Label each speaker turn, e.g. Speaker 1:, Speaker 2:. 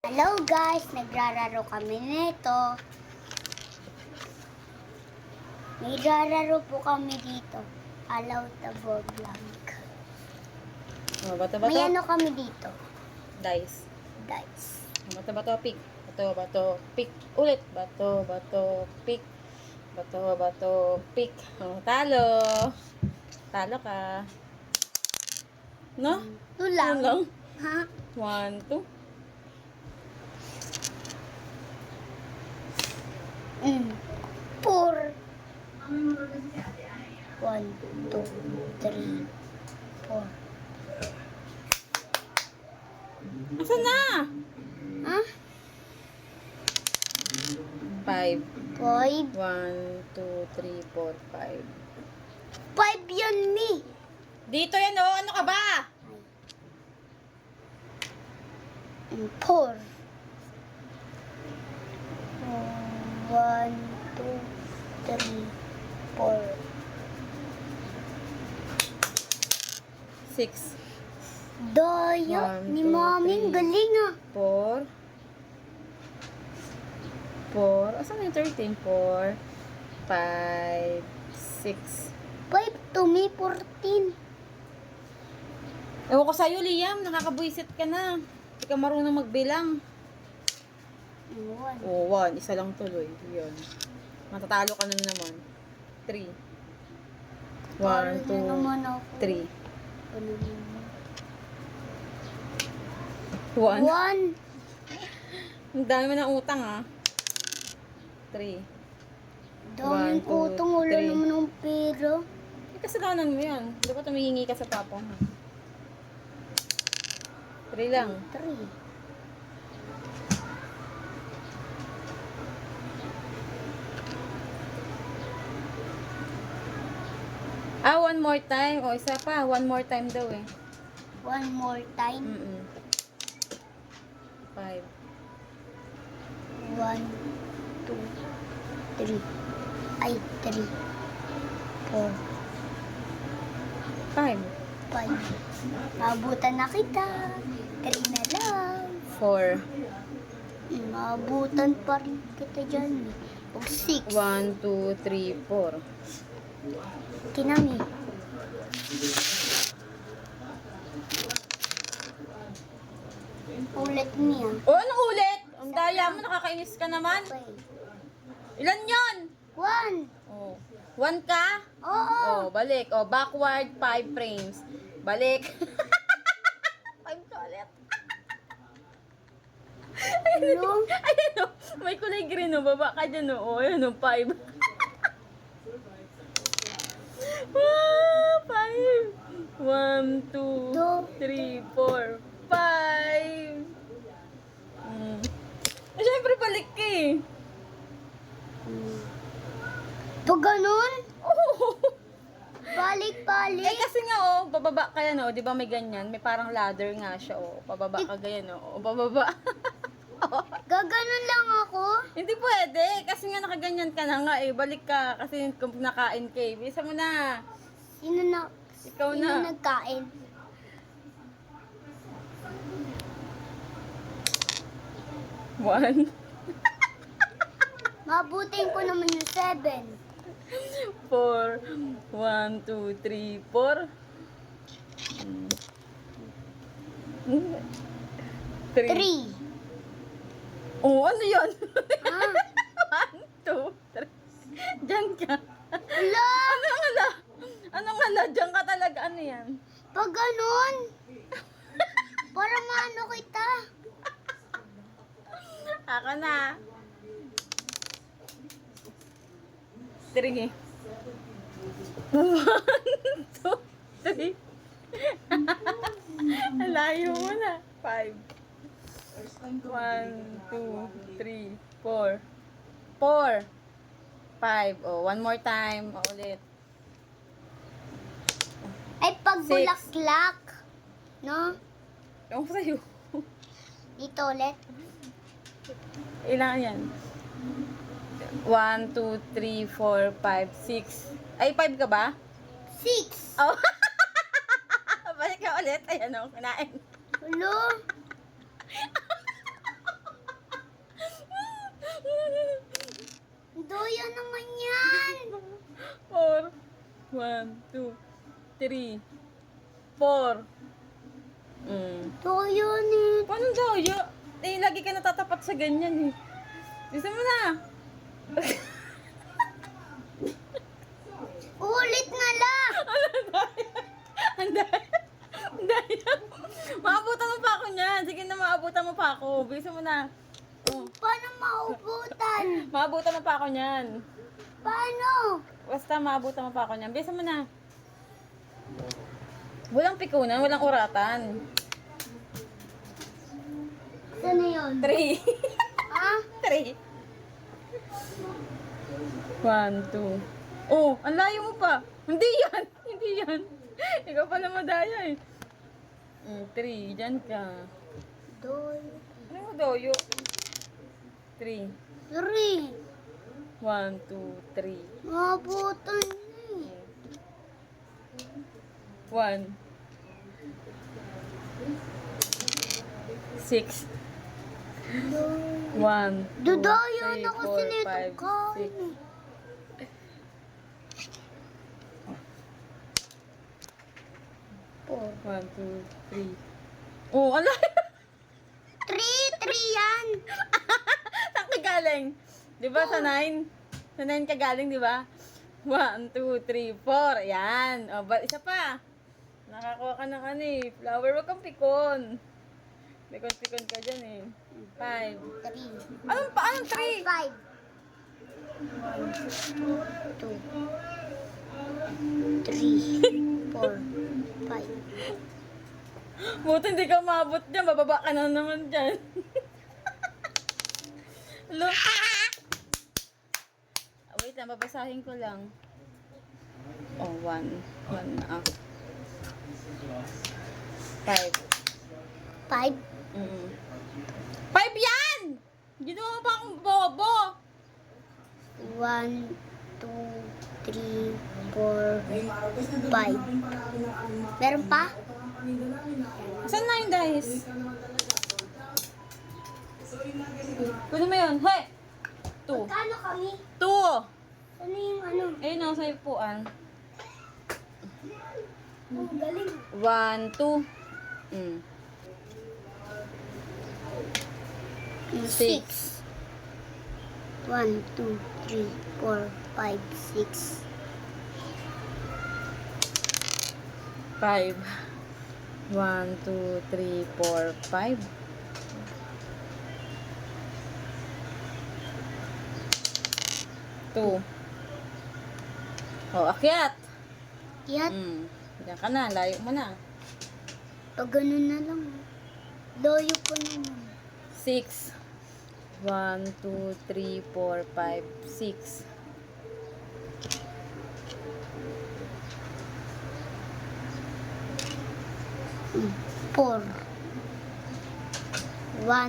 Speaker 1: Hello guys, nagrararo kami nito. Nagrararo po kami dito. Allow the vlog.
Speaker 2: Oh, bato.
Speaker 1: May ano kami dito.
Speaker 2: Dice.
Speaker 1: Guys.
Speaker 2: Bato, pick. Bato, pick. Ulit. Bato, pick. Bato, pick. Oh, talo. Talo ka. No?
Speaker 1: Tulang.
Speaker 2: Yun lang.
Speaker 1: Ha?
Speaker 2: 1, 2.
Speaker 1: Four. 1, 2, 3, 4.
Speaker 2: Asan na?
Speaker 1: Ha?
Speaker 2: 5.
Speaker 1: 5.
Speaker 2: 1, 2, 3, 4, 5.
Speaker 1: 5 yun, me.
Speaker 2: Dito yan, oh. Ano ka ba?
Speaker 1: 4. 1, 2, 3, 4.
Speaker 2: 6.
Speaker 1: Daya
Speaker 2: One,
Speaker 1: ni
Speaker 2: two,
Speaker 1: maming
Speaker 2: three.
Speaker 1: galing ah.
Speaker 2: 4. 4. Asan na yung 13? 4, 5, 6.
Speaker 1: 5 to me, 14.
Speaker 2: Ewan ko sa'yo, Liam. Nakakabuisit ka na. Hindi ka marunong magbilang.
Speaker 1: 1.
Speaker 2: Oh, 1. Isa lang tuloy. Yun. Matatalo ka na naman. 3. 1, 2,
Speaker 1: naman ako.
Speaker 2: 3.
Speaker 1: Ano naman?
Speaker 2: 1.
Speaker 1: 1.
Speaker 2: Ang dami mo ng utang, ah. 3.
Speaker 1: Daming
Speaker 2: 1, 2,
Speaker 1: utang, wala
Speaker 2: 3.
Speaker 1: naman ng pera.
Speaker 2: Eh, kasalanan mo yan. Dapat tumihingi ka sa papa mo. 3 lang.
Speaker 1: 3.
Speaker 2: Ah, one more time. O, isa pa. One more time daw eh.
Speaker 1: 1 more time.
Speaker 2: 5.
Speaker 1: 1, 2, 3. Ay, 3. 4,
Speaker 2: 5.
Speaker 1: 5. Mabutan na kita. 3 na lang.
Speaker 2: 4.
Speaker 1: Mabutan pa rin kita dyan. O 6.
Speaker 2: 1, 2, 3, 4.
Speaker 1: Kinami. Ulit niya.
Speaker 2: O, anong ulit? Ang daya mo, nakakainis ka naman.
Speaker 1: Okay.
Speaker 2: Ilan yon?
Speaker 1: 1.
Speaker 2: Oh. 1 ka?
Speaker 1: Oo.
Speaker 2: Oh, balik. Oh, backward 5 frames. Balik. 5 ka ulit.
Speaker 1: Ano?
Speaker 2: Ayan o. May kulay green o. Baba ka dyan o. Oh, ayan o. 5. 5. 1, 2, 3, 4, 5. Eh, syempre balik ka eh.
Speaker 1: Pag ganun,
Speaker 2: Oh.
Speaker 1: balik-balik.
Speaker 2: Eh kasi nga oh, bababa ka yan oh, 'di ba may ganyan? May parang ladder nga siya oh. Pababa ka ganyan oh. Bababa.
Speaker 1: Gaganon lang ako.
Speaker 2: Hindi pwede kasi nga nakaganyan ka na nga eh. Balik ka kasi kung nakain ka eh. Bisa mo na.
Speaker 1: Sino na?
Speaker 2: Ikaw
Speaker 1: Sino
Speaker 2: na.
Speaker 1: nagkain?
Speaker 2: One.
Speaker 1: Mabutin ko naman yung 7.
Speaker 2: 4. 1, 2, 3, 4. 3.
Speaker 1: 3.
Speaker 2: Oh, ano yun?
Speaker 1: Ah,
Speaker 2: 1, 2, 3. Diyan ka.
Speaker 1: wala.
Speaker 2: Anong ala? Anong ala? Diyan ka talaga. Ano yan?
Speaker 1: Pag ganun. Para maano kita.
Speaker 2: Ako na. 3. 1, 2, 3. Layo mo na. 5. 1, 2, 3, 4. 4. 5. Oh, one more time. Oh, ulit.
Speaker 1: Ay, pag
Speaker 2: Six.
Speaker 1: bulaklak. No?
Speaker 2: Ewan ko sa'yo.
Speaker 1: Dito ulit.
Speaker 2: Ilan yan? 1, 2, 3, 4, 5, 6. Ay, 5 ka ba?
Speaker 1: 6.
Speaker 2: Oh. Balik ka ulit. Ayan o, kinain.
Speaker 1: Hello?
Speaker 2: 1, 2, 3, 4.
Speaker 1: Toyo ni.
Speaker 2: Paano daya? Eh, lagi ka natatapat sa ganyan eh. Bisa mo na.
Speaker 1: Ulit na lang.
Speaker 2: Ang daya. Ang daya. Maabutan mo pa ako niyan. Sige na, maabutan mo pa ako. Bisa mo na. Oh.
Speaker 1: Paano maubutan?
Speaker 2: Maabutan mo pa ako niyan.
Speaker 1: Paano?
Speaker 2: Basta maabutan mo pa ako niyan. Bisa mo na. Walang pikunan, walang uratan.
Speaker 1: Saan na yun?
Speaker 2: 3.
Speaker 1: Ha?
Speaker 2: 3. 1, 2. Oh, ang layo mo pa. Hindi yan. Hindi yan. Ikaw pala madaya eh. 3. Diyan ka.
Speaker 1: Toyo.
Speaker 2: Ano mo doyo? 3.
Speaker 1: 3.
Speaker 2: 1, 2, 3.
Speaker 1: Mabutan ni.
Speaker 2: 1. 6. 1, 2,
Speaker 1: Dudayo
Speaker 2: 3,
Speaker 1: na kasi
Speaker 2: 4,
Speaker 1: nito
Speaker 2: 5,
Speaker 1: kain.
Speaker 2: 6. 1, 2, 3. Oh, ala!
Speaker 1: 3 yan.
Speaker 2: Saan ka galing? Di ba sa 9? Sa 9 ka galing, di ba? 1, 2, 3, 4. Yan. O, isa pa. Nakakuha ka ng ano eh. Flower, wag kang pikon. Pikon-pikon ka dyan eh. 5.
Speaker 1: 3.
Speaker 2: Anong pa? Anong 3?
Speaker 1: 5. 2. 3. 4. 5.
Speaker 2: Buti hindi ka maabot dyan. Bababa ka na naman dyan. Look. Wait lang, babasahin ko lang. Oh, 1. 1 na. 5.
Speaker 1: 5.
Speaker 2: 5 yan! Ginawa mo pa akong bobo.
Speaker 1: 1, 2, 3, 4, 5. Meron pa?
Speaker 2: Saan na yung dice? Kunin mo yun. Hey! 2.
Speaker 1: Kano kami?
Speaker 2: 2.
Speaker 1: Ano yung ano?
Speaker 2: Ayun o, sa ipuan.
Speaker 1: Oh, galing.
Speaker 2: 1, 2.
Speaker 1: 6. 1, 2, 3, 4, 5, 6.
Speaker 2: 5. 1, 2, 3, 4, 5. 2. Oh, akyat.
Speaker 1: Yan.
Speaker 2: Diyan ka na, layo mo na.
Speaker 1: Pag ganun na lang. Doyo ko naman.
Speaker 2: 6. 1, 2, 3, 4, 5, 6.
Speaker 1: 4. 1.